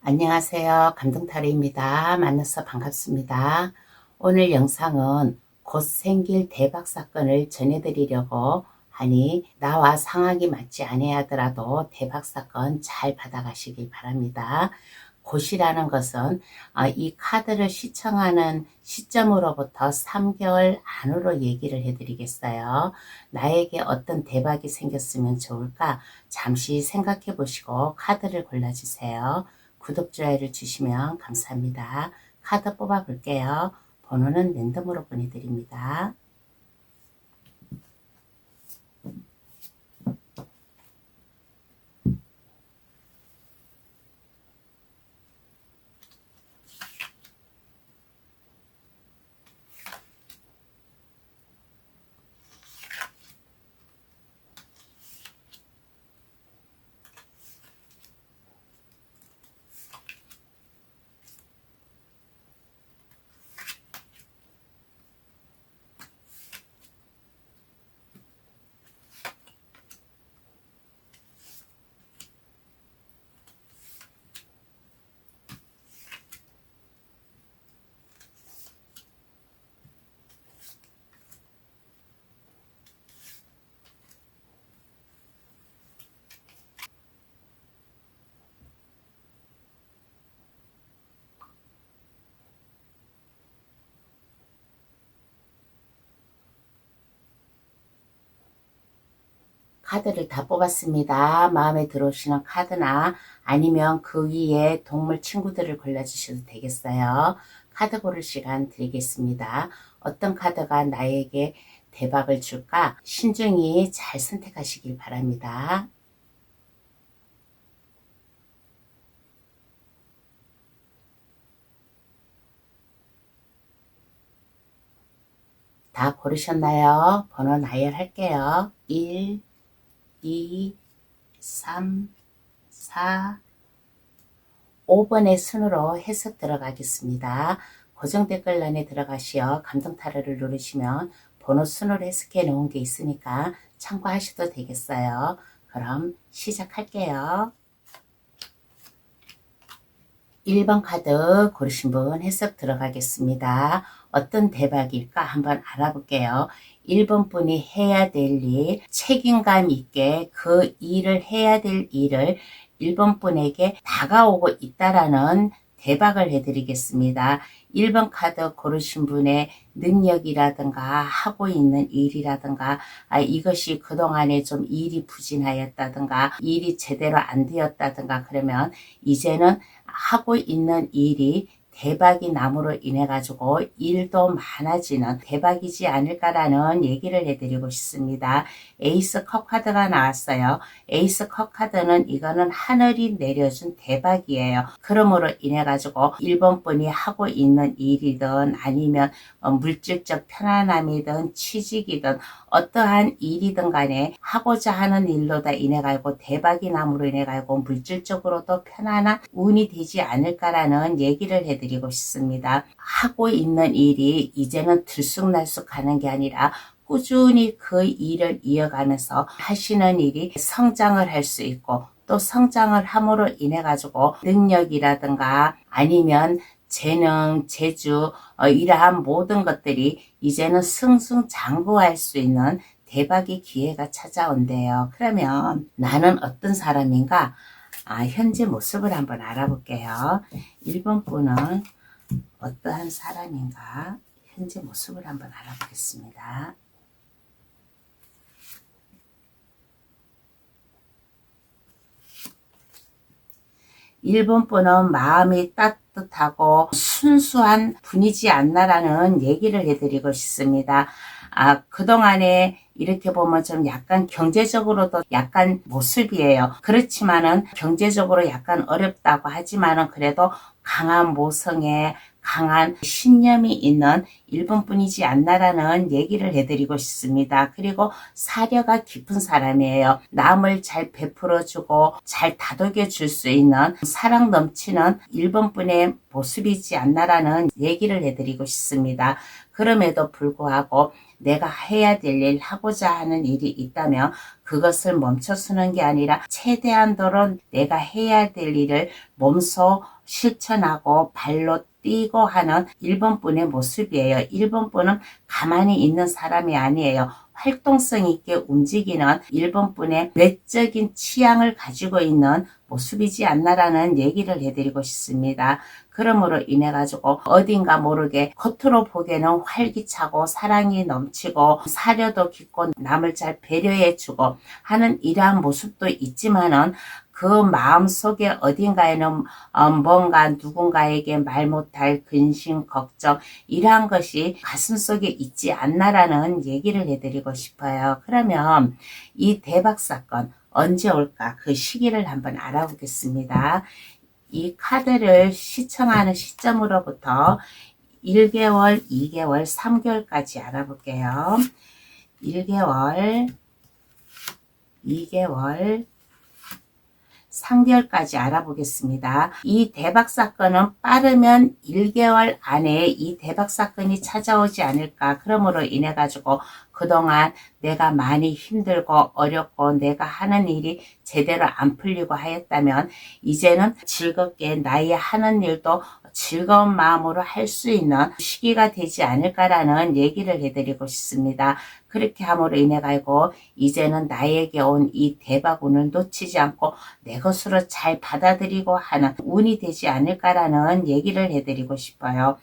안녕하세요. 감동타로입니다. 만나서 반갑습니다. 오늘 영상은 곧 생길 대박 사건을 전해드리려고 하니 나와 상황이 맞지 아니하더라도 대박 사건 잘 받아가시길 바랍니다. 곧이라는 것은 이 카드를 시청하는 시점으로부터 3개월 안으로 얘기를 해드리겠어요. 나에게 어떤 대박이 생겼으면 좋을까? 잠시 생각해 보시고 카드를 골라주세요. 구독, 좋아요를 주시면 감사합니다. 카드 뽑아 볼게요. 번호는 랜덤으로 보내드립니다. 카드를 다 뽑았습니다. 마음에 들어오시는 카드나 아니면 그 위에 동물 친구들을 골라주셔도 되겠어요. 카드 고를 시간 드리겠습니다. 어떤 카드가 나에게 대박을 줄까? 신중히 잘 선택하시길 바랍니다. 다 고르셨나요? 번호 나열할게요. 1, 2, 3, 4, 5번의 순으로 해석 들어가겠습니다. 고정 댓글란에 들어가시어 감동타로를 누르시면 번호 순으로 해석해 놓은 게 있으니까 참고하셔도 되겠어요. 그럼 시작할게요. 1번 카드 고르신 분 해석 들어가겠습니다. 어떤 대박일까 한번 알아볼게요. 1번 분이 해야 될 일, 책임감 있게 그 일을 해야 될 일을 1번 분에게 다가오고 있다라는 대박을 해드리겠습니다. 1번 카드 고르신 분의 능력이라든가 하고 있는 일이라든가 이것이 그동안에 좀 일이 부진하였다든가 일이 제대로 안 되었다든가 그러면 이제는 하고 있는 일이 대박이 남으로 인해 가지고 일도 많아지는 대박이지 않을까라는 얘기를 해드리고 싶습니다. 에이스 컵 카드가 나왔어요. 에이스 컵 카드는 이거는 하늘이 내려준 대박이에요. 그러므로 인해 가지고 1번 분이 하고 있는 일이든 아니면 물질적 편안함이든 취직이든 어떠한 일이든 간에 하고자 하는 일로다 인해 가지고 대박이 남으로 인해 가지고 물질적으로도 편안한 운이 되지 않을까라는 얘기를 해드리고 싶습니다. 하고 있는 일이 이제는 들쑥날쑥 하는 게 아니라 꾸준히 그 일을 이어가면서 하시는 일이 성장을 할 수 있고 또 성장을 함으로 인해 가지고 능력이라든가 아니면 재능, 재주 이러한 모든 것들이 이제는 승승장구할 수 있는 대박의 기회가 찾아온대요. 그러면 나는 어떤 사람인가? 현재 모습을 한번 알아볼게요. 1번 분은 어떠한 사람인가? 현재 모습을 한번 알아보겠습니다. 1번 분은 마음이 따뜻하고 순수한 분이지 않나라는 얘기를 해드리고 싶습니다. 그동안에 이렇게 보면 좀 약간 경제적으로도 약간 모습이에요. 그렇지만은 경제적으로 약간 어렵다고 하지만은 그래도 강한 모성에 강한 신념이 있는 1번 뿐이지 않나라는 얘기를 해드리고 싶습니다. 그리고 사려가 깊은 사람이에요. 남을 잘 베풀어주고 잘 다독여 줄 수 있는 사랑 넘치는 1번 분의 모습이지 않나라는 얘기를 해드리고 싶습니다. 그럼에도 불구하고 내가 해야 될 일, 하고자 하는 일이 있다면 그것을 멈춰서는 게 아니라 최대한도로 내가 해야 될 일을 몸소 실천하고 발로 뛰고 하는 1번 분의 모습이에요. 1번 분은 가만히 있는 사람이 아니에요. 활동성 있게 움직이는 1번 분의 외적인 취향을 가지고 있는 모습이지 않나라는 얘기를 해드리고 싶습니다. 그러므로 인해 가지고 어딘가 모르게 겉으로 보기에는 활기차고 사랑이 넘치고 사려도 깊고 남을 잘 배려해주고 하는 이러한 모습도 있지만은 그 마음속에 어딘가에는 뭔가 누군가에게 말 못할 근심, 걱정 이러한 것이 가슴속에 있지 않나라는 얘기를 해드리고 싶어요. 그러면 이 대박 사건 언제 올까? 그 시기를 한번 알아보겠습니다. 이 카드를 시청하는 시점으로부터 1개월, 2개월, 3개월까지 알아볼게요. 1개월, 2개월, 3개월까지 알아보겠습니다. 이 대박 사건은 빠르면 1개월 안에 이 대박 사건이 찾아오지 않을까. 그러므로 인해 가지고 그동안 내가 많이 힘들고 어렵고 내가 하는 일이 제대로 안 풀리고 하였다면 이제는 즐겁게 나의 하는 일도 즐거운 마음으로 할 수 있는 시기가 되지 않을까라는 얘기를 해드리고 싶습니다. 그렇게 함으로 인해 가지고 이제는 나에게 온 이 대박 운을 놓치지 않고 내 것으로 잘 받아들이고 하는 운이 되지 않을까라는 얘기를 해드리고 싶어요.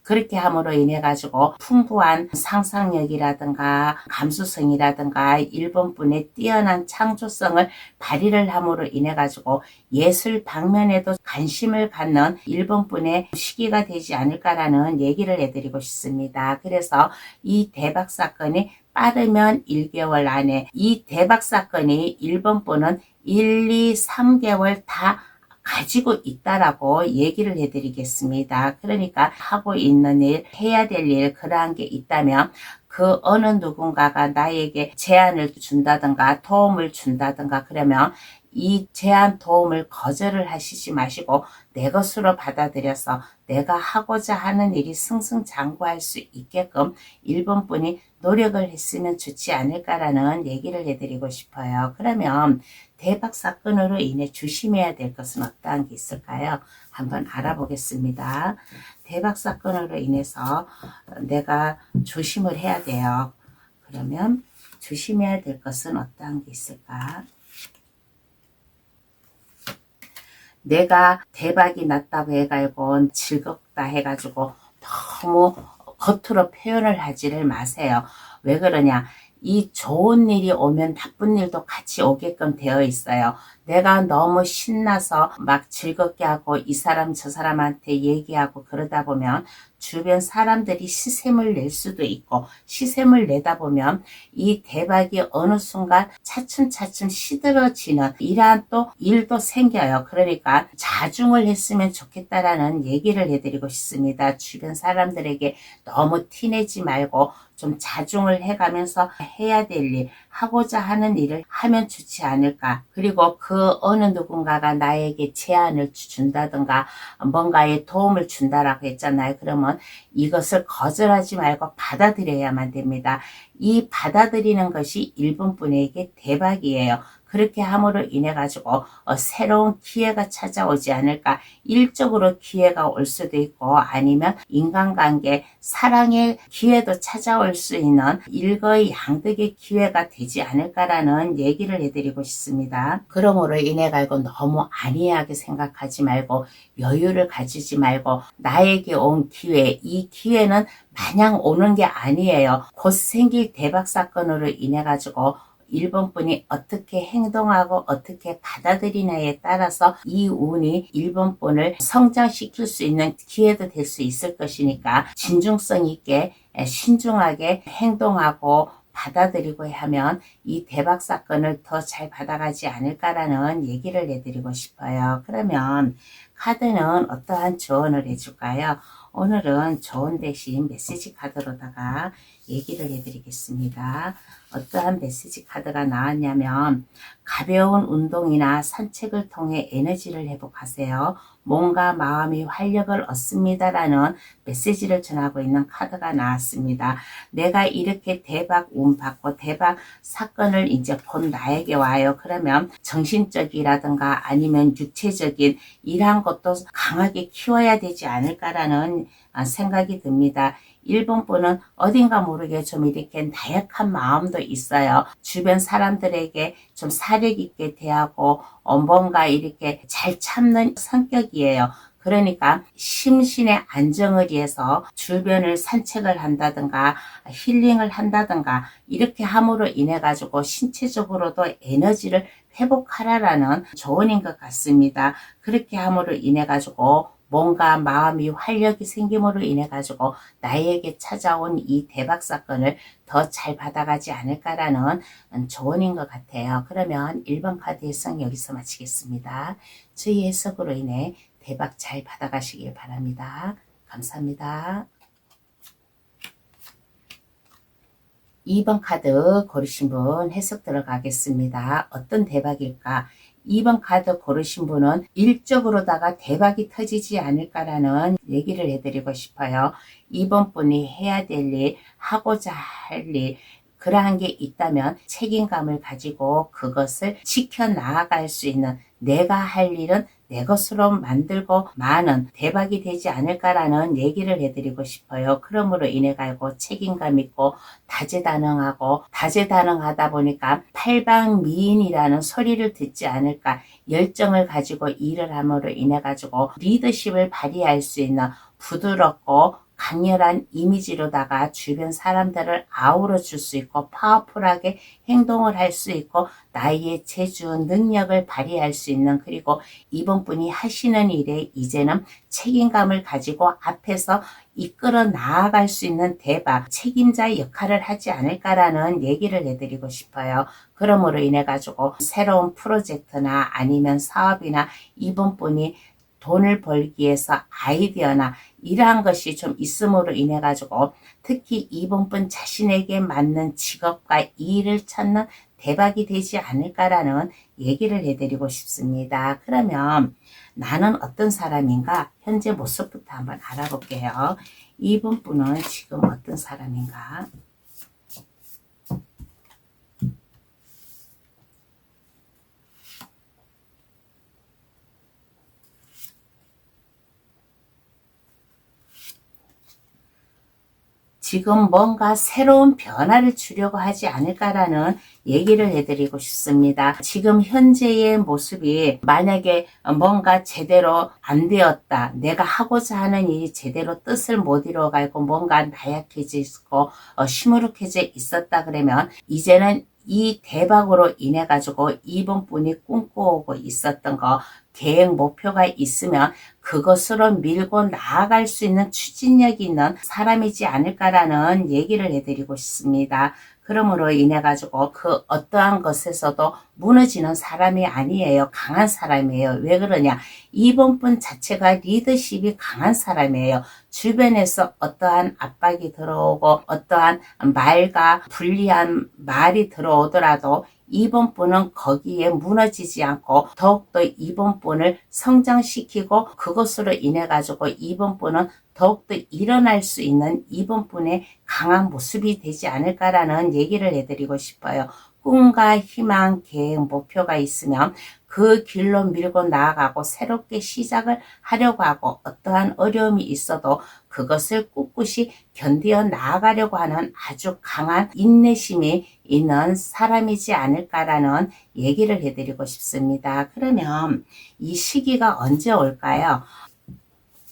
그렇게 함으로 인해 가지고 풍부한 상상력이라든가 감수성이라든가 1번 분의 뛰어난 창조성을 발휘를 함으로 인해 가지고 예술 방면에도 관심을 갖는 1번 분의 시기가 되지 않을까라는 얘기를 해드리고 싶습니다. 그래서 이 대박 사건이 빠르면 1개월 안에 이 대박 사건이 1번 분은 1, 2, 3개월 다 가지고 있다라고 얘기를 해드리겠습니다. 그러니까 하고 있는 일, 해야 될 일, 그러한 게 있다면 그 어느 누군가가 나에게 제안을 준다든가 도움을 준다든가 그러면 이 제안 도움을 거절을 하시지 마시고 내 것으로 받아들여서 내가 하고자 하는 일이 승승장구할 수 있게끔 1번 분이 노력을 했으면 좋지 않을까라는 얘기를 해드리고 싶어요. 그러면 대박 사건으로 인해 조심해야 될 것은 어떠한 게 있을까요? 한번 알아보겠습니다. 대박 사건으로 인해서 내가 조심을 해야 돼요. 그러면 조심해야 될 것은 어떠한 게 있을까? 내가 대박이 났다고 해가지고 즐겁다 해가지고 너무 겉으로 표현을 하지를 마세요. 왜 그러냐? 이 좋은 일이 오면 나쁜 일도 같이 오게끔 되어 있어요. 내가 너무 신나서 막 즐겁게 하고 이 사람 저 사람한테 얘기하고 그러다 보면 주변 사람들이 시샘을 낼 수도 있고 시샘을 내다 보면 이 대박이 어느 순간 차츰차츰 시들어지는 이러한 또 일도 생겨요. 그러니까 자중을 했으면 좋겠다라는 얘기를 해드리고 싶습니다. 주변 사람들에게 너무 티내지 말고 좀 자중을 해가면서 해야 될 일, 하고자 하는 일을 하면 좋지 않을까. 그리고 그 어느 누군가가 나에게 제안을 준다든가 뭔가에 도움을 준다라고 했잖아요. 그러면 이것을 거절하지 말고 받아들여야만 됩니다. 이 받아들이는 것이 1번 분에게 대박이에요. 그렇게 함으로 인해 가지고 새로운 기회가 찾아오지 않을까. 일적으로 기회가 올 수도 있고 아니면 인간관계, 사랑의 기회도 찾아올 수 있는 일거양득의 기회가 되지 않을까라는 얘기를 해드리고 싶습니다. 그러므로 인해 가지고 너무 안이하게 생각하지 말고 여유를 가지지 말고 나에게 온 기회, 이 기회는 마냥 오는 게 아니에요. 곧 생길 대박 사건으로 인해 가지고 1번 분이 어떻게 행동하고 어떻게 받아들이냐에 따라서 이 운이 1번 분을 성장시킬 수 있는 기회도 될 수 있을 것이니까 진중성 있게 신중하게 행동하고 받아들이고 하면 이 대박 사건을 더 잘 받아가지 않을까라는 얘기를 해드리고 싶어요. 그러면 카드는 어떠한 조언을 해줄까요? 오늘은 좋은 대신 메시지 카드로다가 얘기를 해드리겠습니다. 어떠한 메시지 카드가 나왔냐면 가벼운 운동이나 산책을 통해 에너지를 회복하세요. 몸과 마음이 활력을 얻습니다라는 메시지를 전하고 있는 카드가 나왔습니다. 내가 이렇게 대박 운 받고 대박 사건을 이제 본 나에게 와요. 그러면 정신적이라든가 아니면 육체적인 이러한 것도 강하게 키워야 되지 않을까라는 생각이 듭니다. 1번 분은 어딘가 모르게 좀 이렇게 나약한 마음도 있어요. 주변 사람들에게 좀 사력 있게 대하고 뭔가 이렇게 잘 참는 성격이에요. 그러니까 심신의 안정을 위해서 주변을 산책을 한다든가 힐링을 한다든가 이렇게 함으로 인해 가지고 신체적으로도 에너지를 회복하라라는 조언인 것 같습니다. 그렇게 함으로 인해 가지고 뭔가 마음이 활력이 생김으로 인해 가지고 나에게 찾아온 이 대박 사건을 더 잘 받아가지 않을까라는 조언인 것 같아요. 그러면 1번 카드 해석 여기서 마치겠습니다. 저희 해석으로 인해 대박 잘 받아가시길 바랍니다. 감사합니다. 2번 카드 고르신 분 해석 들어가겠습니다. 어떤 대박일까? 2번 카드 고르신 분은 일적으로다가 대박이 터지지 않을까라는 얘기를 해드리고 싶어요. 2번 분이 해야 될 일, 하고자 할 일, 그러한 게 있다면 책임감을 가지고 그것을 지켜나아갈 수 있는 내가 할 일은 내 것으로 만들고 많은 대박이 되지 않을까라는 얘기를 해드리고 싶어요. 그러므로 인해 가지고 책임감 있고 다재다능하고 다재다능하다 보니까 팔방미인이라는 소리를 듣지 않을까, 열정을 가지고 일을 함으로 인해 가지고 리더십을 발휘할 수 있는 부드럽고 강렬한 이미지로다가 주변 사람들을 아우러 줄 수 있고 파워풀하게 행동을 할 수 있고 나의 재주 능력을 발휘할 수 있는, 그리고 이번 분이 하시는 일에 이제는 책임감을 가지고 앞에서 이끌어 나아갈 수 있는 대박 책임자 역할을 하지 않을까라는 얘기를 해드리고 싶어요. 그러므로 인해 가지고 새로운 프로젝트나 아니면 사업이나 이번 분이 돈을 벌기 위해서 아이디어나 이러한 것이 좀 있음으로 인해 가지고 특히 이번 분 자신에게 맞는 직업과 일을 찾는 대박이 되지 않을까라는 얘기를 해드리고 싶습니다. 그러면 나는 어떤 사람인가? 현재 모습부터 한번 알아볼게요. 이번 분은 지금 어떤 사람인가? 지금 뭔가 새로운 변화를 주려고 하지 않을까라는 얘기를 해드리고 싶습니다. 지금 현재의 모습이 만약에 뭔가 제대로 안 되었다, 내가 하고자 하는 일이 제대로 뜻을 못 이뤄가고 뭔가 나약해져 있고 시무룩해져 있었다 그러면 이제는 이 대박으로 인해 가지고 이번 분이 꿈꿔오고 있었던 거, 계획 목표가 있으면 그것으로 밀고 나아갈 수 있는 추진력이 있는 사람이지 않을까라는 얘기를 해드리고 싶습니다. 그러므로 인해 가지고 그 어떠한 것에서도 무너지는 사람이 아니에요. 강한 사람이에요. 왜 그러냐? 이번 분 자체가 리더십이 강한 사람이에요. 주변에서 어떠한 압박이 들어오고 어떠한 말과 불리한 말이 들어오더라도 이번 분은 거기에 무너지지 않고 더욱더 이번 분을 성장시키고 그것으로 인해 가지고 이번 분은 더욱더 일어날 수 있는 이번 분의 강한 모습이 되지 않을까라는 얘기를 해드리고 싶어요. 꿈과 희망, 계획, 목표가 있으면 그 길로 밀고 나아가고 새롭게 시작을 하려고 하고 어떠한 어려움이 있어도 그것을 꿋꿋이 견디어 나아가려고 하는 아주 강한 인내심이 있는 사람이지 않을까라는 얘기를 해드리고 싶습니다. 그러면 이 시기가 언제 올까요?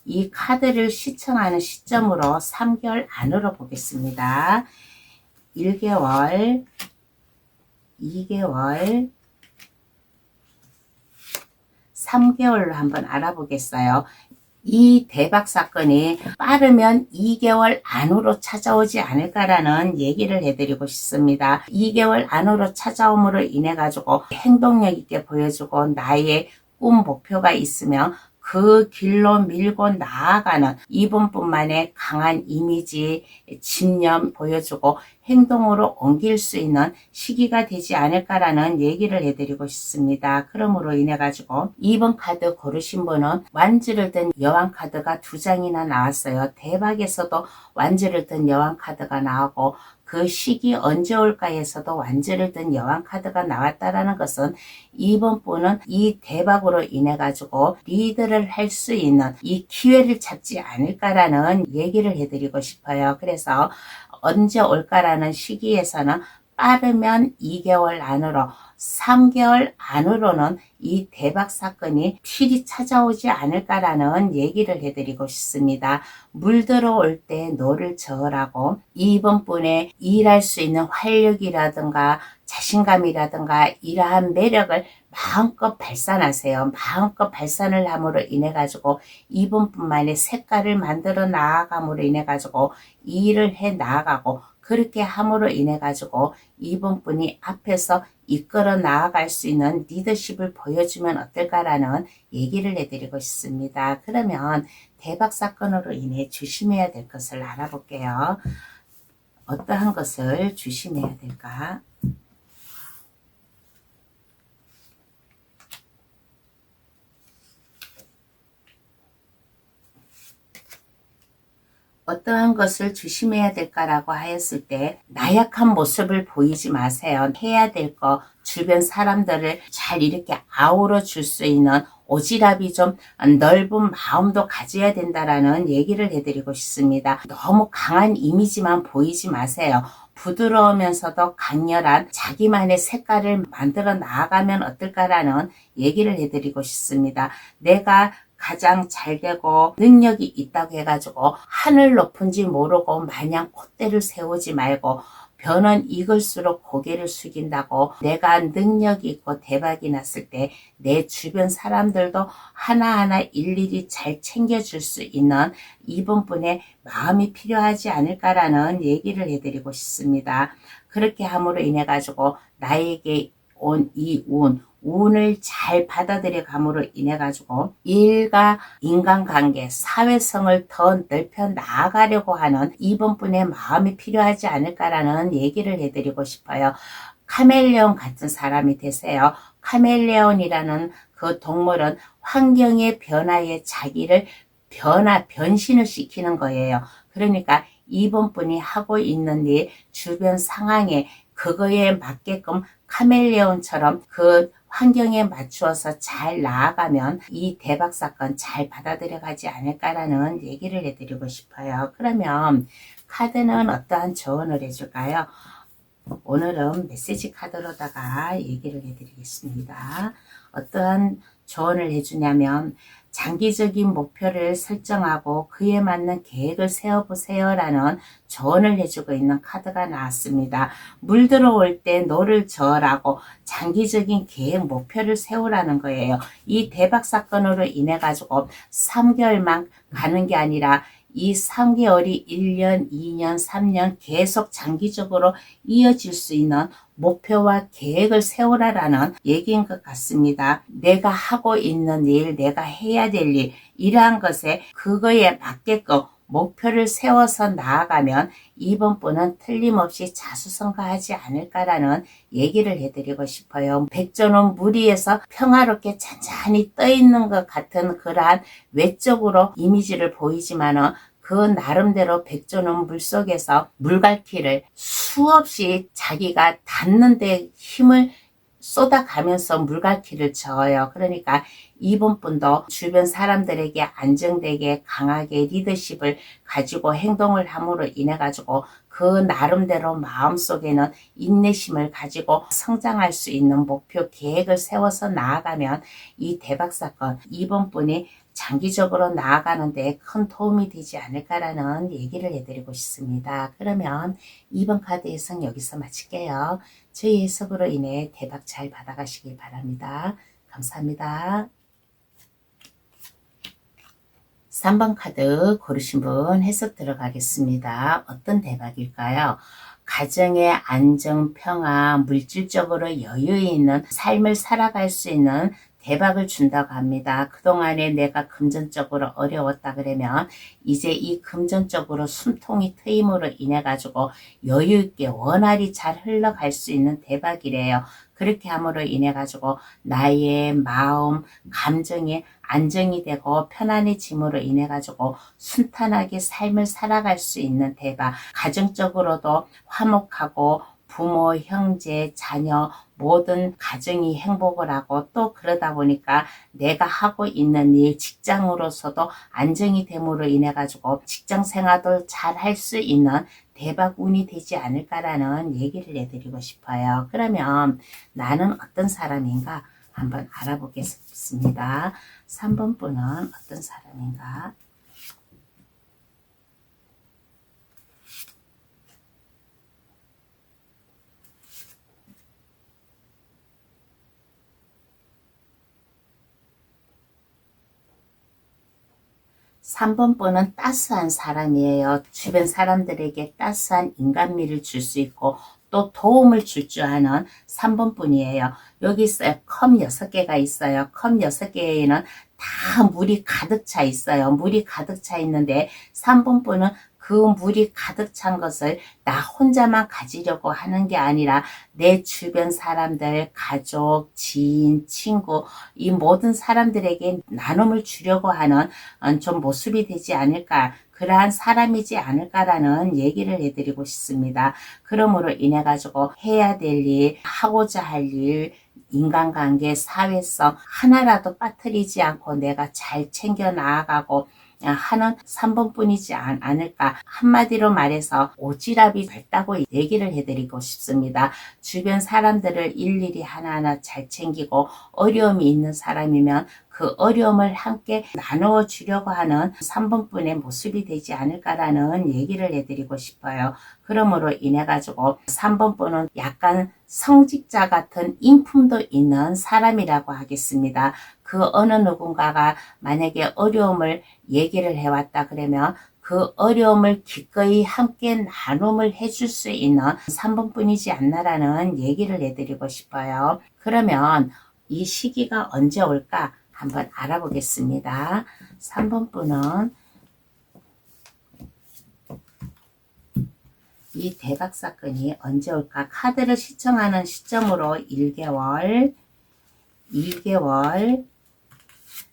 이 카드를 시청하는 시점으로 3개월 안으로 보겠습니다. 1개월, 2개월, 3개월로 한번 알아보겠어요. 이 대박 사건이 빠르면 2개월 안으로 찾아오지 않을까라는 얘기를 해드리고 싶습니다. 2개월 안으로 찾아옴으로 인해 가지고 행동력 있게 보여주고 나의 꿈 목표가 있으면 그 길로 밀고 나아가는 이분뿐만의 강한 이미지, 집념 보여주고 행동으로 옮길 수 있는 시기가 되지 않을까라는 얘기를 해드리고 싶습니다. 그러므로 인해 가지고 2번 카드 고르신 분은 완주를 든 여왕 카드가 2장이나 나왔어요. 대박에서도 완주를 든 여왕 카드가 나오고 그 시기 언제 올까에서도 완주를 든 여왕 카드가 나왔다라는 것은 이번 분은 이 대박으로 인해 가지고 리드를 할 수 있는 이 기회를 잡지 않을까라는 얘기를 해드리고 싶어요. 그래서 언제 올까라는 시기에서는 빠르면 2개월 안으로 3개월 안으로는 이 대박 사건이 필히 찾아오지 않을까라는 얘기를 해드리고 싶습니다. 물 들어올 때 노를 저으라고 이번 분의 일할 수 있는 활력이라든가 자신감이라든가 이러한 매력을 마음껏 발산하세요. 마음껏 발산을 함으로 인해 가지고 이분뿐만의 색깔을 만들어 나아감으로 인해 가지고 일을 해 나아가고 그렇게 함으로 인해 가지고 이분뿐이 앞에서 이끌어 나아갈 수 있는 리더십을 보여주면 어떨까라는 얘기를 해드리고 싶습니다. 그러면 대박 사건으로 인해 조심해야 될 것을 알아볼게요. 어떠한 것을 조심해야 될까? 어떠한 것을 조심해야 될까라고 하였을 때 나약한 모습을 보이지 마세요. 해야 될 거 주변 사람들을 잘 이렇게 아우러 줄 수 있는 오지랖이 좀 넓은 마음도 가져야 된다라는 얘기를 해드리고 싶습니다. 너무 강한 이미지만 보이지 마세요. 부드러우면서도 강렬한 자기만의 색깔을 만들어 나아가면 어떨까라는 얘기를 해드리고 싶습니다. 내가 가장 잘되고 능력이 있다고 해가지고 하늘 높은지 모르고 마냥 콧대를 세우지 말고 벼는 익을수록 고개를 숙인다고 내가 능력이 있고 대박이 났을 때 내 주변 사람들도 하나하나 일일이 잘 챙겨줄 수 있는 이분뿐의 마음이 필요하지 않을까라는 얘기를 해드리고 싶습니다. 그렇게 함으로 인해 가지고 나에게 온 이 운을 잘 받아들여 감으로 인해 가지고 일과 인간관계, 사회성을 더 넓혀 나아가려고 하는 이분뿐의 마음이 필요하지 않을까라는 얘기를 해드리고 싶어요. 카멜레온 같은 사람이 되세요. 카멜레온이라는 그 동물은 환경의 변화에 자기를 변신을 시키는 거예요. 그러니까 이분뿐이 하고 있는 일, 주변 상황에 그거에 맞게끔 카멜레온처럼 그 환경에 맞추어서 잘 나아가면 이 대박 사건 잘 받아들여 가지 않을까라는 얘기를 해드리고 싶어요. 그러면 카드는 어떠한 조언을 해줄까요? 오늘은 메시지 카드로다가 얘기를 해드리겠습니다. 어떠한 조언을 해주냐면 장기적인 목표를 설정하고 그에 맞는 계획을 세워보세요 라는 조언을 해주고 있는 카드가 나왔습니다. 물 들어올 때 노를 저으라고 장기적인 계획 목표를 세우라는 거예요. 이 대박 사건으로 인해 가지고 3개월만 가는 게 아니라 이 3개월이 1년, 2년, 3년 계속 장기적으로 이어질 수 있는 목표와 계획을 세우라라는 얘기인 것 같습니다. 내가 하고 있는 일, 내가 해야 될 일, 이러한 것에 그거에 맞게끔 목표를 세워서 나아가면 이번 분은 틀림없이 자수성가하지 않을까라는 얘기를 해드리고 싶어요. 백조는 물 위에서 평화롭게 잔잔히 떠있는 것 같은 그러한 외적으로 이미지를 보이지만은 그 나름대로 백조는 물속에서 물갈퀴를 수없이 자기가 닿는 데 힘을 쏟아가면서 물갈퀴를 저어요. 그러니까 이번 분도 주변 사람들에게 안정되게 강하게 리더십을 가지고 행동을 함으로 인해 가지고 그 나름대로 마음속에는 인내심을 가지고 성장할 수 있는 목표 계획을 세워서 나아가면 이 대박 사건 이번 분이 장기적으로 나아가는 데 큰 도움이 되지 않을까라는 얘기를 해드리고 싶습니다. 그러면 2번 카드 해석 여기서 마칠게요. 저희 해석으로 인해 대박 잘 받아가시길 바랍니다. 감사합니다. 3번 카드 고르신 분 해석 들어가겠습니다. 어떤 대박일까요? 가정의 안정, 평화, 물질적으로 여유 있는 삶을 살아갈 수 있는 대박을 준다고 합니다. 그동안에 내가 금전적으로 어려웠다 그러면 이제 이 금전적으로 숨통이 트임으로 인해 가지고 여유있게 원활히 잘 흘러갈 수 있는 대박이래요. 그렇게 함으로 인해 가지고 나의 마음, 감정이 안정이 되고 편안해짐으로 인해 가지고 순탄하게 삶을 살아갈 수 있는 대박. 가정적으로도 화목하고 부모, 형제, 자녀 모든 가정이 행복을 하고 또 그러다 보니까 내가 하고 있는 일 직장으로서도 안정이 됨으로 인해 가지고 직장 생활도 잘 할 수 있는 대박 운이 되지 않을까라는 얘기를 해드리고 싶어요. 그러면 나는 어떤 사람인가 한번 알아보겠습니다. 3번 분은 어떤 사람인가? 3번 분은 따스한 사람이에요. 주변 사람들에게 따스한 인간미를 줄 수 있고 또 도움을 줄 줄 아는 3번 분이에요. 여기 있어요. 컵 6개가 있어요. 컵 6개에는 다 물이 가득 차 있어요. 물이 가득 차 있는데 3번 분은 그 물이 가득 찬 것을 나 혼자만 가지려고 하는 게 아니라 내 주변 사람들, 가족, 지인, 친구 이 모든 사람들에게 나눔을 주려고 하는 좀 모습이 되지 않을까, 그러한 사람이지 않을까라는 얘기를 해드리고 싶습니다. 그러므로 인해 가지고 해야 될 일, 하고자 할 일, 인간관계, 사회성 하나라도 빠뜨리지 않고 내가 잘 챙겨 나아가고 하는 3번 뿐이지 않을까. 한마디로 말해서 오지랖이 밝다고 얘기를 해드리고 싶습니다. 주변 사람들을 일일이 하나하나 잘 챙기고 어려움이 있는 사람이면 그 어려움을 함께 나누어 주려고 하는 3번 분의 모습이 되지 않을까라는 얘기를 해드리고 싶어요. 그러므로 인해 가지고 3번 분은 약간 성직자 같은 인품도 있는 사람이라고 하겠습니다. 그 어느 누군가가 만약에 어려움을 얘기를 해왔다 그러면 그 어려움을 기꺼이 함께 나눔을 해줄 수 있는 3번 뿐이지 않나라는 얘기를 해드리고 싶어요. 그러면 이 시기가 언제 올까 한번 알아보겠습니다. 3번 분은 이 대박 사건이 언제 올까? 카드를 시청하는 시점으로 1개월, 2개월,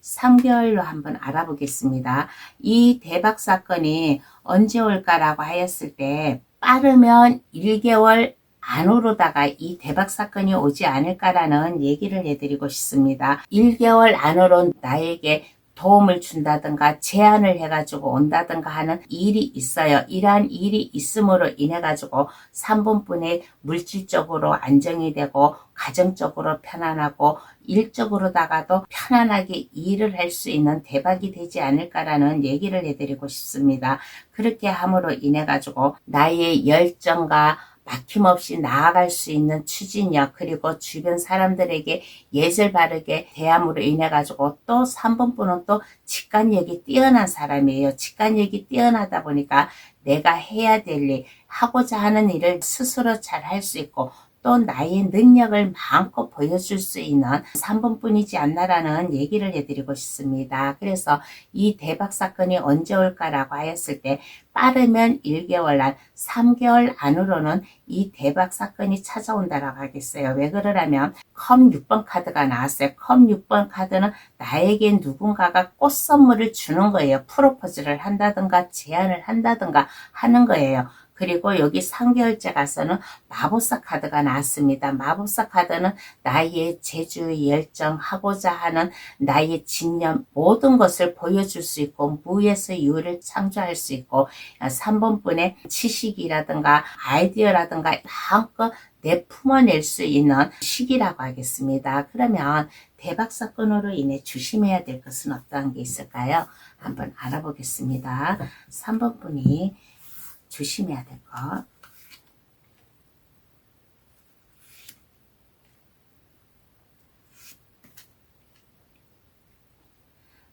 3개월로 한번 알아보겠습니다. 이 대박 사건이 언제 올까라고 하였을 때 빠르면 1개월 안으로다가 이 대박 사건이 오지 않을까라는 얘기를 해드리고 싶습니다. 1개월 안으로 나에게 도움을 준다든가 제안을 해가지고 온다든가 하는 일이 있어요. 이러한 일이 있음으로 인해 가지고 3번 분의 물질적으로 안정이 되고 가정적으로 편안하고 일적으로다가도 편안하게 일을 할 수 있는 대박이 되지 않을까라는 얘기를 해드리고 싶습니다. 그렇게 함으로 인해 가지고 나의 열정과 막힘없이 나아갈 수 있는 추진력, 그리고 주변 사람들에게 예절 바르게 대함으로 인해 가지고 또 3번 분은 또 직관력이 뛰어난 사람이에요. 직관력이 뛰어나다 보니까 내가 해야 될 일, 하고자 하는 일을 스스로 잘 할 수 있고 또 나의 능력을 마음껏 보여줄 수 있는 3번 뿐이지 않나라는 얘기를 해드리고 싶습니다. 그래서 이 대박 사건이 언제 올까라고 하였을 때 빠르면 1개월 안, 3개월 안으로는 이 대박 사건이 찾아온다라고 하겠어요. 왜 그러냐면 컵 6번 카드가 나왔어요. 컵 6번 카드는 나에게 누군가가 꽃 선물을 주는 거예요. 프로포즈를 한다든가 제안을 한다든가 하는 거예요. 그리고 여기 3개월째 가서는 마법사 카드가 나왔습니다. 마법사 카드는 나의 재주, 열정, 하고자 하는 나의 진념 모든 것을 보여줄 수 있고 무에서 유를 창조할 수 있고 3번 분의 지식이라든가 아이디어라든가 마음껏 내품어낼 수 있는 시기라고 하겠습니다. 그러면 대박 사건으로 인해 조심해야 될 것은 어떠한 게 있을까요? 한번 알아보겠습니다. 3번 분이 조심해야 될 것.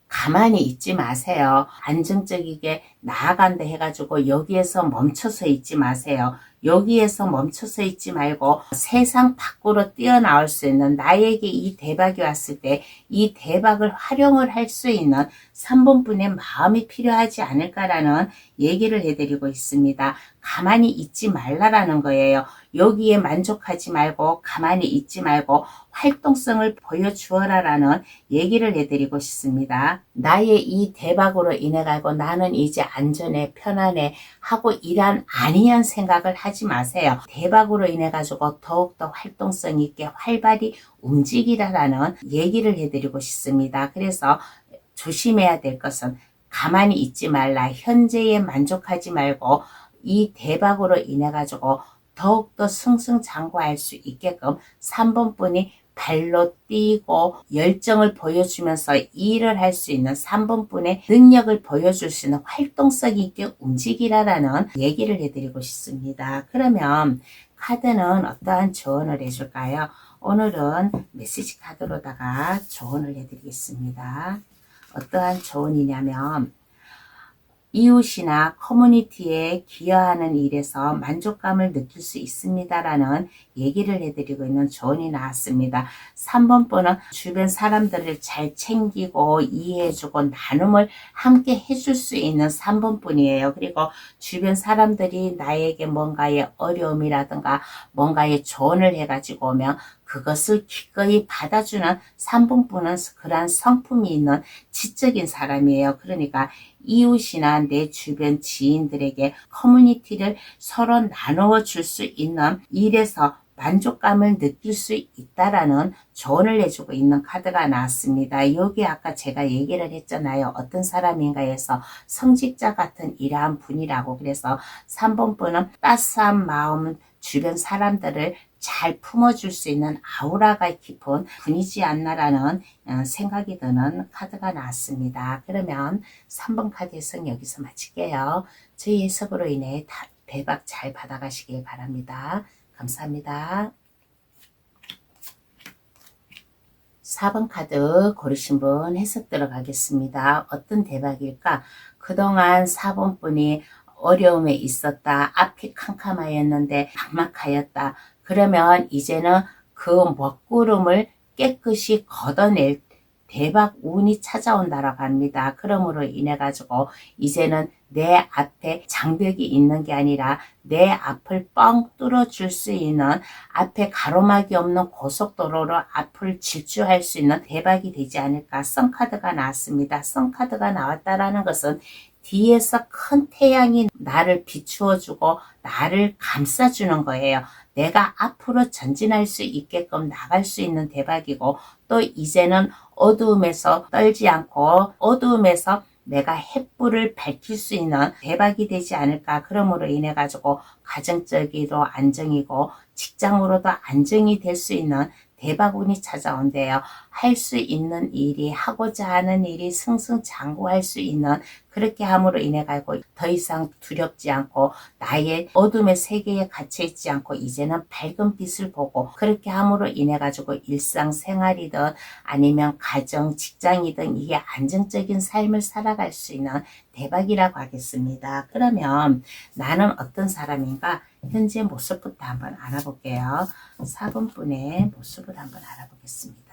가만히 있지 마세요. 안정적이게 나아간다 해가지고 여기에서 멈춰서 있지 마세요. 여기에서 멈춰서 있지 말고 세상 밖으로 뛰어나올 수 있는, 나에게 이 대박이 왔을 때 이 대박을 활용을 할 수 있는 3번분의 마음이 필요하지 않을까라는 얘기를 해드리고 있습니다. 가만히 있지 말라라는 거예요. 여기에 만족하지 말고 가만히 있지 말고 활동성을 보여주어라라는 얘기를 해드리고 싶습니다. 나의 이 대박으로 인해 가지고 나는 이제 안전해, 편안해 하고 이런 아니한 생각을 하지 마세요. 대박으로 인해 가지고 더욱더 활동성 있게 활발히 움직이라라는 얘기를 해드리고 싶습니다. 그래서 조심해야 될 것은 가만히 있지 말라. 현재에 만족하지 말고 이 대박으로 인해 가지고 더욱더 승승장구할 수 있게끔 3번분이 발로 뛰고 열정을 보여주면서 일을 할 수 있는 3번분의 능력을 보여줄 수 있는 활동성 있게 움직이라라는 얘기를 해드리고 싶습니다. 그러면 카드는 어떠한 조언을 해줄까요? 오늘은 메시지 카드로다가 조언을 해드리겠습니다. 어떠한 조언이냐면, 이웃이나 커뮤니티에 기여하는 일에서 만족감을 느낄 수 있습니다라는 얘기를 해드리고 있는 조언이 나왔습니다. 3번 분은 주변 사람들을 잘 챙기고 이해해주고 나눔을 함께 해줄 수 있는 3번 분이에요. 그리고 주변 사람들이 나에게 뭔가의 어려움이라든가 뭔가의 조언을 해가지고 오면 그것을 기꺼이 받아주는 3번 분은 그러한 성품이 있는 지적인 사람이에요. 그러니까 이웃이나 내 주변 지인들에게 커뮤니티를 서로 나누어 줄 수 있는 일에서 만족감을 느낄 수 있다라는 조언을 해주고 있는 카드가 나왔습니다. 여기 아까 제가 얘기를 했잖아요. 어떤 사람인가 해서 성직자 같은 이러한 분이라고. 그래서 3번 분은 따스한 마음, 주변 사람들을 잘 품어줄 수 있는 아우라가 깊은 분이지 않나라는 생각이 드는 카드가 나왔습니다. 그러면 3번 카드 해석 여기서 마칠게요. 저희 해석으로 인해 대박 잘 받아가시길 바랍니다. 감사합니다. 4번 카드 고르신 분 해석 들어가겠습니다. 어떤 대박일까? 그동안 4번 분이 어려움에 있었다. 앞이 캄캄하였는데 막막하였다. 그러면 이제는 그 먹구름을 깨끗이 걷어낼 대박 운이 찾아온다라고 합니다. 그러므로 인해 가지고 이제는 내 앞에 장벽이 있는 게 아니라 내 앞을 뻥 뚫어줄 수 있는, 앞에 가로막이 없는 고속도로로 앞을 질주할 수 있는 대박이 되지 않을까. 선카드가 나왔습니다. 선카드가 나왔다라는 것은 뒤에서 큰 태양이 나를 비추어주고 나를 감싸주는 거예요. 내가 앞으로 전진할 수 있게끔 나갈 수 있는 대박이고, 또 이제는 어두움에서 떨지 않고 어두움에서 내가 횃불을 밝힐 수 있는 대박이 되지 않을까. 그러므로 인해 가지고 가정적으로 안정이고 직장으로도 안정이 될 수 있는 대박운이 찾아온대요. 할 수 있는 일이, 하고자 하는 일이 승승장구할 수 있는, 그렇게 함으로 인해 가지고 더 이상 두렵지 않고 나의 어둠의 세계에 갇혀 있지 않고 이제는 밝은 빛을 보고, 그렇게 함으로 인해 가지고 일상생활이든 아니면 가정, 직장이든 이게 안정적인 삶을 살아갈 수 있는 대박이라고 하겠습니다. 그러면 나는 어떤 사람인가? 현재 모습부터 한번 알아볼게요. 4번 분의 모습을 한번 알아보겠습니다.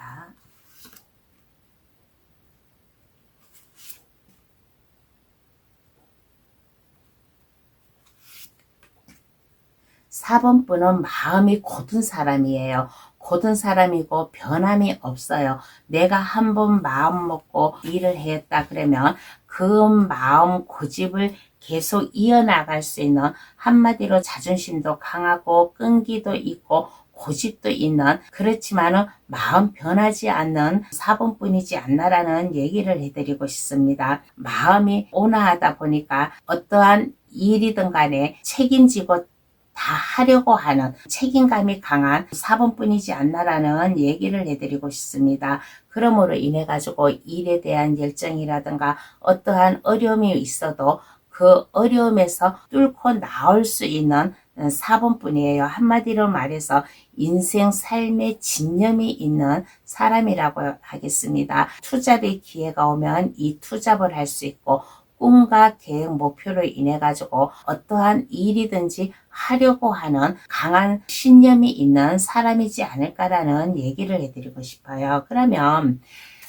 4번 분은 마음이 곧은 사람이에요. 곧은 사람이고 변함이 없어요. 내가 한번 마음 먹고 일을 했다 그러면 그 마음 고집을 계속 이어나갈 수 있는, 한마디로 자존심도 강하고 끈기도 있고 고집도 있는, 그렇지만은 마음 변하지 않는 4번 뿐이지 않나라는 얘기를 해드리고 싶습니다. 마음이 온화하다 보니까 어떠한 일이든 간에 책임지고 다 하려고 하는 책임감이 강한 4번 뿐이지 않나라는 얘기를 해드리고 싶습니다. 그러므로 인해 가지고 일에 대한 열정이라든가 어떠한 어려움이 있어도 그 어려움에서 뚫고 나올 수 있는 4번 뿐이에요. 한마디로 말해서 인생 삶의 집념이 있는 사람이라고 하겠습니다. 투잡의 기회가 오면 이 투잡을 할 수 있고, 꿈과 계획, 목표로 인해 가지고 어떠한 일이든지 하려고 하는 강한 신념이 있는 사람이지 않을까라는 얘기를 해드리고 싶어요. 그러면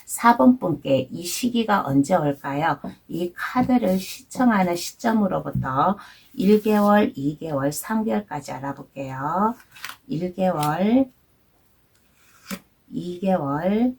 4번 분께 이 시기가 언제 올까요? 이 카드를 시청하는 시점으로부터 1개월, 2개월, 3개월까지 알아볼게요. 1개월, 2개월,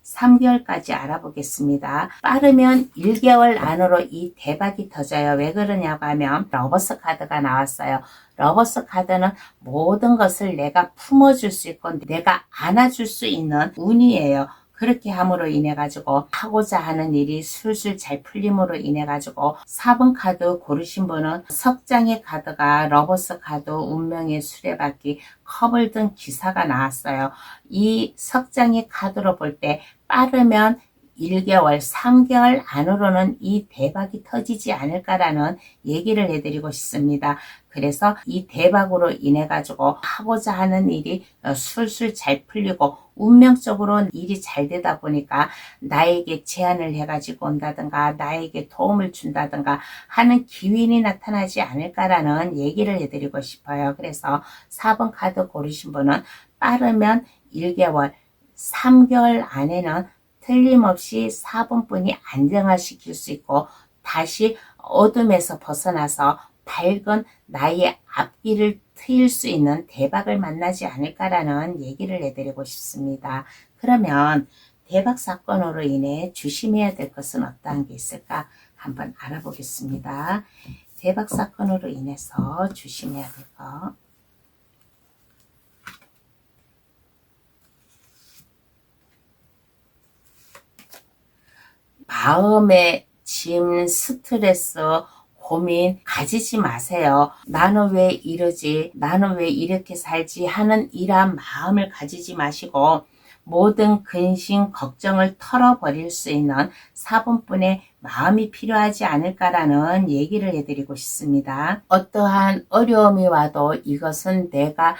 3개월까지 알아보겠습니다. 빠르면 1개월 안으로 이 대박이 터져요. 왜 그러냐고 하면 러버스 카드가 나왔어요. 러버스 카드는 모든 것을 내가 품어줄 수 있고 내가 안아줄 수 있는 운이에요. 그렇게 함으로 인해 가지고 하고자 하는 일이 술술 잘 풀림으로 인해 가지고 4번 카드 고르신 분은 석장의 카드가 러버스 카드, 운명의 수레바퀴, 컵을 든 기사가 나왔어요. 이 석장의 카드로 볼 때 빠르면 1개월, 3개월 안으로는 이 대박이 터지지 않을까라는 얘기를 해드리고 싶습니다. 그래서 이 대박으로 인해 가지고 하고자 하는 일이 술술 잘 풀리고 운명적으로 일이 잘 되다 보니까 나에게 제안을 해가지고 온다든가 나에게 도움을 준다든가 하는 기운이 나타나지 않을까라는 얘기를 해드리고 싶어요. 그래서 4번 카드 고르신 분은 빠르면 1개월, 3개월 안에는 틀림없이 4번 분이 안정화시킬 수 있고 다시 어둠에서 벗어나서 밝은 나의 앞길을 트일 수 있는 대박을 만나지 않을까라는 얘기를 해드리고 싶습니다. 그러면 대박 사건으로 인해 조심해야 될 것은 어떠한 게 있을까 한번 알아보겠습니다. 대박 사건으로 인해서 조심해야 될 것. 마음의 짐, 스트레스, 고민 가지지 마세요. 나는 왜 이러지? 나는 왜 이렇게 살지? 하는 이러한 마음을 가지지 마시고 모든 근심, 걱정을 털어버릴 수 있는 4번분의 마음이 필요하지 않을까라는 얘기를 해드리고 싶습니다. 어떠한 어려움이 와도 이것은 내가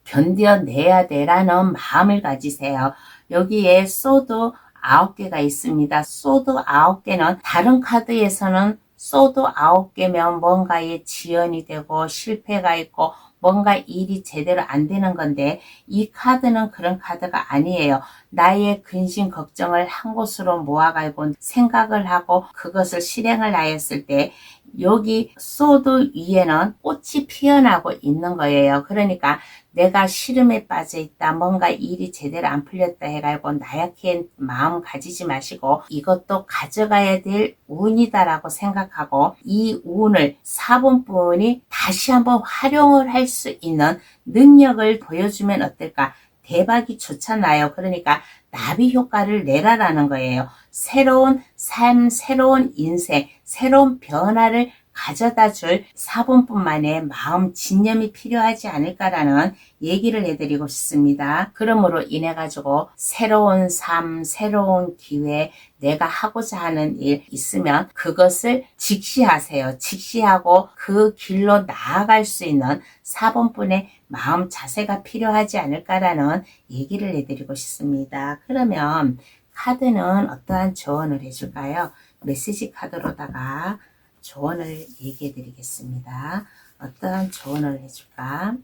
견뎌내야 되라는 마음을 가지세요. 여기에 소드 9개가 있습니다. 소드 9개는 다른 카드에서는 소드 9개면 뭔가의 지연이 되고 실패가 있고 뭔가 일이 제대로 안 되는 건데 이 카드는 그런 카드가 아니에요. 나의 근심 걱정을 한 곳으로 모아가지고 생각을 하고 그것을 실행을 하였을 때 여기 소드 위에는 꽃이 피어나고 있는 거예요. 그러니까 내가 시름에 빠져 있다, 뭔가 일이 제대로 안 풀렸다 해가지고 나약한 마음 가지지 마시고 이것도 가져가야 될 운이다라고 생각하고 이 운을 4번분이 다시 한번 활용을 할 수 있는 능력을 보여주면 어떨까? 대박이 좋잖아요. 그러니까 나비 효과를 내라라는 거예요. 새로운 삶, 새로운 인생, 새로운 변화를 가져다 줄 4번뿐만의 마음 진념이 필요하지 않을까라는 얘기를 해드리고 싶습니다. 그러므로 인해 가지고 새로운 삶, 새로운 기회, 내가 하고자 하는 일 있으면 그것을 직시하세요. 직시하고 그 길로 나아갈 수 있는 4번분의 마음 자세가 필요하지 않을까라는 얘기를 해드리고 싶습니다. 그러면 카드는 어떠한 조언을 해줄까요? 메시지 카드로다가 조언을 얘기해 드리겠습니다. 어떠한 조언을 해줄까?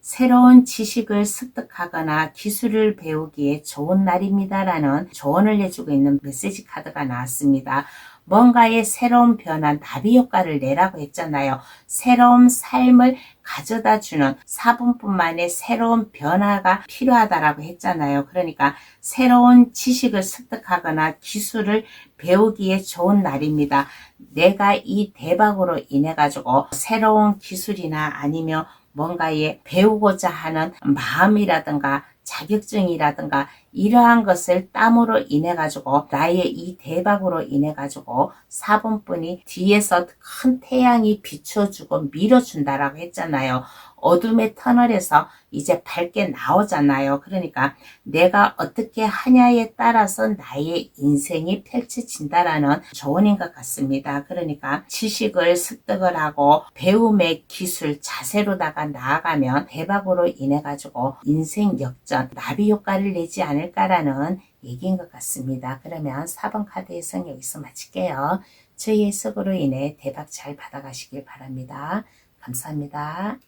새로운 지식을 습득하거나 기술을 배우기에 좋은 날입니다라는 조언을 해주고 있는 메시지 카드가 나왔습니다. 뭔가의 새로운 변화, 나비 효과를 내라고 했잖아요. 새로운 삶을 가져다주는 4분뿐만의 새로운 변화가 필요하다라고 했잖아요. 그러니까 새로운 지식을 습득하거나 기술을 배우기에 좋은 날입니다. 내가 이 대박으로 인해 가지고 새로운 기술이나 아니면 뭔가에 배우고자 하는 마음이라든가 자격증이라든가 이러한 것을 땀으로 인해 가지고 나의 이 대박으로 인해 가지고 4번분이 뒤에서 큰 태양이 비춰주고 밀어준다라고 했잖아요. 어둠의 터널에서 이제 밝게 나오잖아요. 그러니까 내가 어떻게 하냐에 따라서 나의 인생이 펼쳐진다라는 조언인 것 같습니다. 그러니까 지식을 습득을 하고 배움의 기술, 자세로다가 나아가면 대박으로 인해 가지고 인생 역전, 나비 효과를 내지 않을 않을까라는 얘기인 것 같습니다. 그러면 4번 카드 해석 여기서 마칠게요. 저희 해석으로 인해 대박 잘 받아가시길 바랍니다. 감사합니다.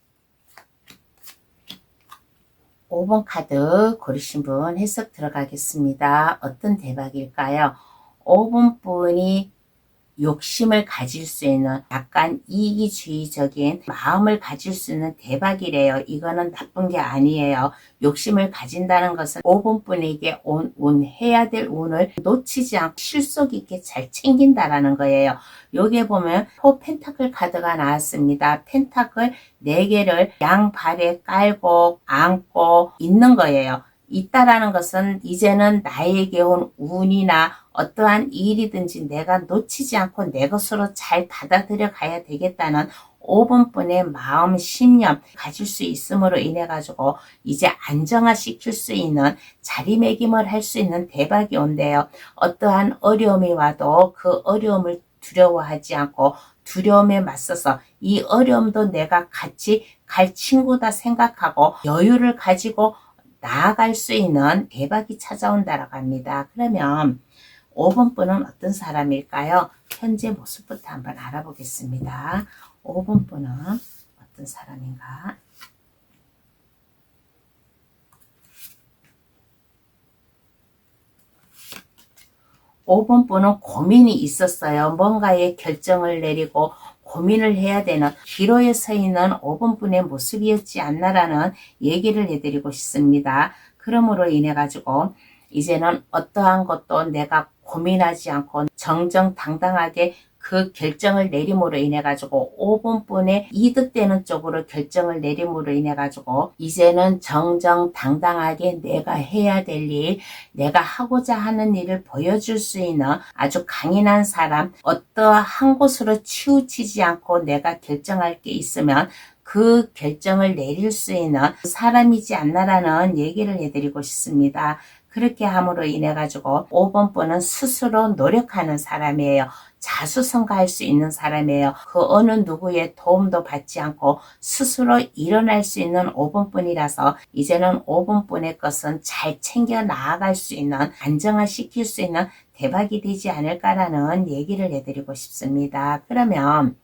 5번 카드 고르신 분 해석 들어가겠습니다. 어떤 대박일까요? 5번 분이 욕심을 가질 수 있는 약간 이기주의적인 마음을 가질 수 있는 대박이래요. 이거는 나쁜 게 아니에요. 욕심을 가진다는 것은 5번 분에게 해야 될 운을 놓치지 않고 실속 있게 잘 챙긴다라는 거예요. 여기에 보면 포 펜타클 카드가 나왔습니다. 펜타클 4개를 양발에 깔고 안고 있는 거예요. 있다라는 것은 이제는 나에게 온 운이나 어떠한 일이든지 내가 놓치지 않고 내 것으로 잘 받아들여 가야 되겠다는 5번 분의 마음, 신념 가질 수 있음으로 인해 가지고 이제 안정화 시킬 수 있는 자리매김을 할 수 있는 대박이 온대요. 어떠한 어려움이 와도 그 어려움을 두려워하지 않고 두려움에 맞서서 이 어려움도 내가 같이 갈 친구다 생각하고 여유를 가지고 나아갈 수 있는 대박이 찾아온다라고 합니다. 그러면 5번 분은 어떤 사람일까요? 현재 모습부터 한번 알아보겠습니다. 5번 분은 어떤 사람인가? 5번 분은 고민이 있었어요. 뭔가의 결정을 내리고 고민을 해야 되는 기로에 서 있는 5번 분의 모습이었지 않나라는 얘기를 해드리고 싶습니다. 그러므로 인해 가지고 이제는 어떠한 것도 내가 고민하지 않고 정정당당하게 그 결정을 내림으로 인해 가지고 5번 분의 이득되는 쪽으로 결정을 내림으로 인해 가지고 이제는 정정당당하게 내가 해야 될 일, 내가 하고자 하는 일을 보여줄 수 있는 아주 강인한 사람, 어떠한 곳으로 치우치지 않고 내가 결정할 게 있으면 그 결정을 내릴 수 있는 사람이지 않나라는 얘기를 해드리고 싶습니다. 그렇게 함으로 인해 가지고 5번 분은 스스로 노력하는 사람이에요. 자수성가할 수 있는 사람이에요. 그 어느 누구의 도움도 받지 않고 스스로 일어날 수 있는 5번 분이라서 이제는 5번 분의 것은 잘 챙겨 나아갈 수 있는 안정화시킬 수 있는 대박이 되지 않을까라는 얘기를 해드리고 싶습니다. 그러면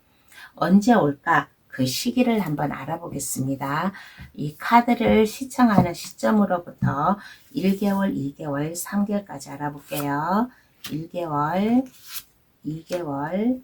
언제 올까? 그 시기를 한번 알아보겠습니다. 이 카드를 시청하는 시점으로부터 1개월, 2개월, 3개월까지 알아볼게요. 1개월, 2개월,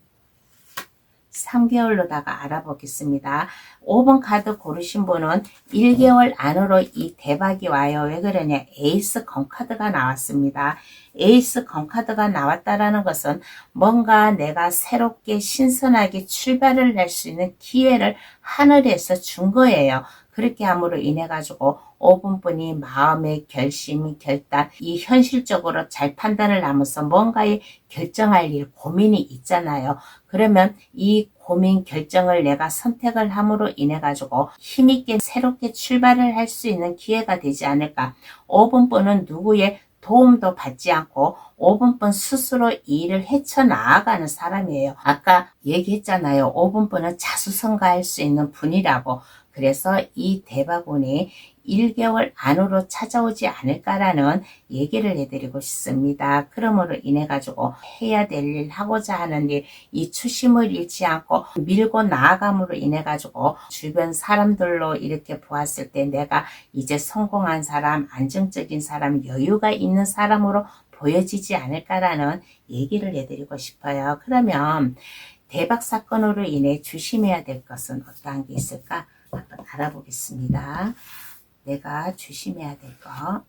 3개월로다가 알아보겠습니다. 5번 카드 고르신 분은 1개월 안으로 이 대박이 와요. 왜 그러냐? 에이스 검 카드가 나왔습니다. 에이스 검 카드가 나왔다라는 것은 뭔가 내가 새롭게 신선하게 출발을 할 수 있는 기회를 하늘에서 준 거예요. 그렇게 함으로 인해 가지고 5번 분이 마음의 결심, 결단, 이 현실적으로 잘 판단을 하면서 뭔가에 결정할 일, 고민이 있잖아요. 그러면 이 고민, 결정을 내가 선택을 함으로 인해 가지고 힘있게 새롭게 출발을 할 수 있는 기회가 되지 않을까. 5번 분은 누구의 도움도 받지 않고 5번 분 스스로 이 일을 헤쳐나가는 사람이에요. 아까 얘기했잖아요. 5번 분은 자수성가할 수 있는 분이라고. 그래서 이 대박운이 1개월 안으로 찾아오지 않을까라는 얘기를 해드리고 싶습니다. 그러므로 인해 가지고 해야 될 일, 하고자 하는 일, 이 초심을 잃지 않고 밀고 나아감으로 인해 가지고 주변 사람들로 이렇게 보았을 때 내가 이제 성공한 사람, 안정적인 사람, 여유가 있는 사람으로 보여지지 않을까라는 얘기를 해드리고 싶어요. 그러면 대박 사건으로 인해 조심해야 될 것은 어떠한 게 있을까? 한번 알아보겠습니다. 내가 조심해야 될 거.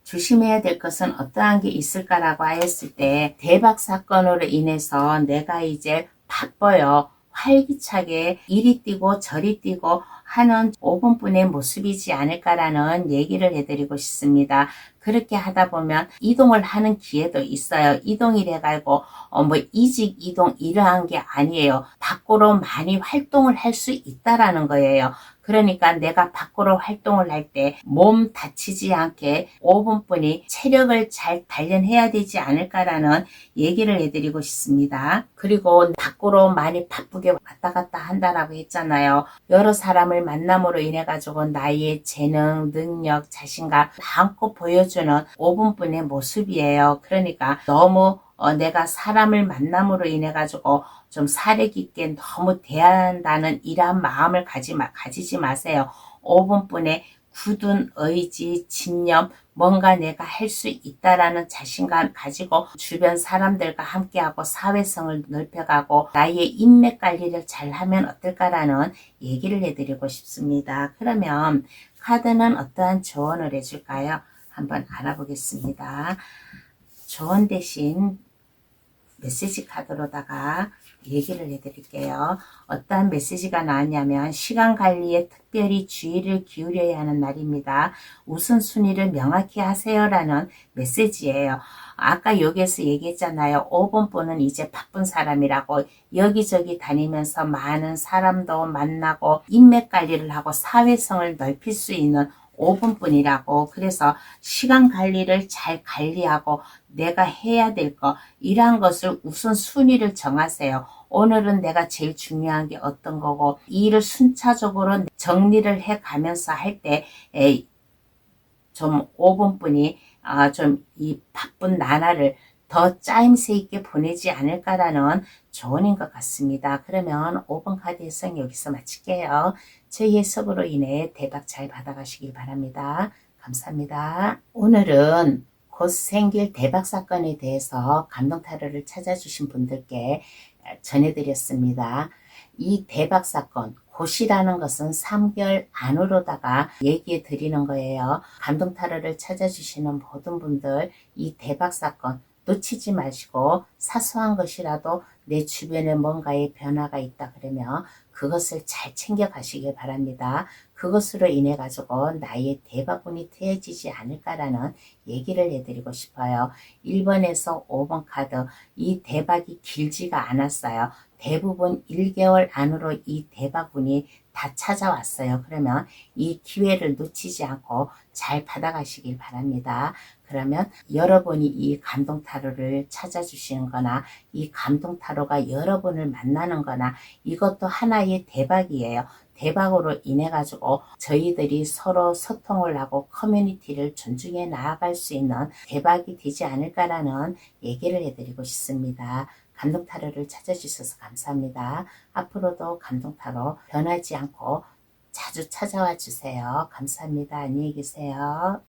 조심해야 될 것은 어떠한 게 있을까라고 하였을 때 대박 사건으로 인해서 내가 이제 바빠요. 활기차게 이리 뛰고 저리 뛰고 하는 5번 분의 모습이지 않을까라는 얘기를 해드리고 싶습니다. 그렇게 하다 보면 이동을 하는 기회도 있어요. 이동이래 가지고 뭐 이직 이동 이러한 게 아니에요. 밖으로 많이 활동을 할 수 있다라는 거예요. 그러니까 내가 밖으로 활동을 할 때 몸 다치지 않게 5분뿐이 체력을 잘 단련해야 되지 않을까라는 얘기를 해드리고 싶습니다. 그리고 밖으로 많이 바쁘게 왔다 갔다 한다라고 했잖아요. 여러 사람을 만남으로 인해 가지고 나의 재능, 능력, 자신감 마음껏 보여주는 5분뿐의 모습이에요. 그러니까 너무 내가 사람을 만남으로 인해 가지고 좀 사려 깊게 너무 대한다는 이러한 마음을 가지지 마세요. 5분뿐에 굳은 의지, 집념, 뭔가 내가 할 수 있다라는 자신감 가지고 주변 사람들과 함께하고 사회성을 넓혀가고 나의 인맥 관리를 잘하면 어떨까라는 얘기를 해드리고 싶습니다. 그러면 카드는 어떠한 조언을 해줄까요? 한번 알아보겠습니다. 조언 대신 메시지 카드로다가 얘기를 해드릴게요. 어떠한 메시지가 나왔냐면 시간 관리에 특별히 주의를 기울여야 하는 날입니다. 우선순위를 명확히 하세요라는 메시지예요. 아까 여기에서 얘기했잖아요. 5번분은 이제 바쁜 사람이라고 여기저기 다니면서 많은 사람도 만나고 인맥 관리를 하고 사회성을 넓힐 수 있는 5분뿐이라고. 그래서 시간 관리를 잘 관리하고 내가 해야 될 거 이러한 것을 우선 순위를 정하세요. 오늘은 내가 제일 중요한 게 어떤 거고 이 일을 순차적으로 정리를 해 가면서 할 때 좀 5분뿐이 좀 이 바쁜 나날을 더 짜임새 있게 보내지 않을까라는 조언인 것 같습니다. 그러면 5번 카드 해석 여기서 마칠게요. 제 해석으로 인해 대박 잘 받아가시길 바랍니다. 감사합니다. 오늘은 곧 생길 대박 사건에 대해서 감동 타로를 찾아주신 분들께 전해드렸습니다. 이 대박 사건, 곧이라는 것은 3개월 안으로다가 얘기해 드리는 거예요. 감동 타로를 찾아주시는 모든 분들 이 대박 사건 놓치지 마시고 사소한 것이라도 내 주변에 뭔가의 변화가 있다 그러면 그것을 잘 챙겨 가시길 바랍니다. 그것으로 인해 가지고 나의 대박운이 트여지지 않을까라는 얘기를 해드리고 싶어요. 1번에서 5번 카드 이 대박이 길지가 않았어요. 대부분 1개월 안으로 이 대박운이 다 찾아왔어요. 그러면 이 기회를 놓치지 않고 잘 받아가시길 바랍니다. 그러면 여러분이 이 감동 타로를 찾아주시는 거나 이 감동 타로가 여러분을 만나는 거나 이것도 하나의 대박이에요. 대박으로 인해 가지고 저희들이 서로 소통을 하고 커뮤니티를 존중해 나아갈 수 있는 대박이 되지 않을까라는 얘기를 해드리고 싶습니다. 감동 타로를 찾아주셔서 감사합니다. 앞으로도 감동 타로 변하지 않고 자주 찾아와 주세요. 감사합니다. 안녕히 계세요.